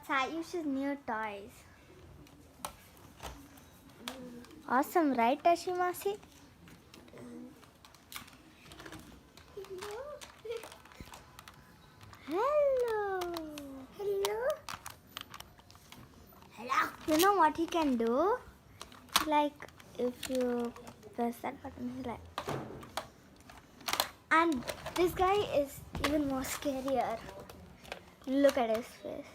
Sayush's new toys. Awesome, right, Ashimasi? Hello. Hello. Hello. You know what he can do? Like, if you press that button, he's like. And this guy is even more scarier. Look at his face.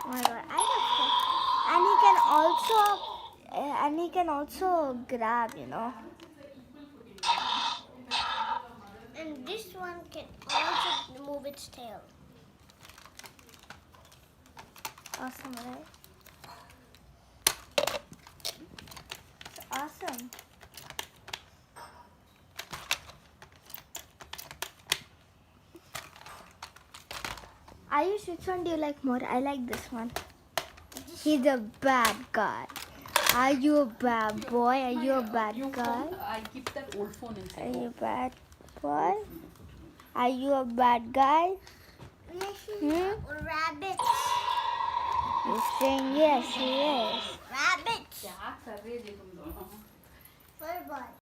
Oh my god, I love him. And he can also grab, you know. And this one can also move its tail. Awesome, right? It's awesome. Ayush, which one do you like more? I like this one. He's a bad guy. Are you a bad boy? Are you a bad guy? I keep that old phone Are inside. you a bad boy? Are you a bad guy? Rabbits. He's saying yes, he is. Rabbits. क्या कर रहे थे तुम दोनों? Football.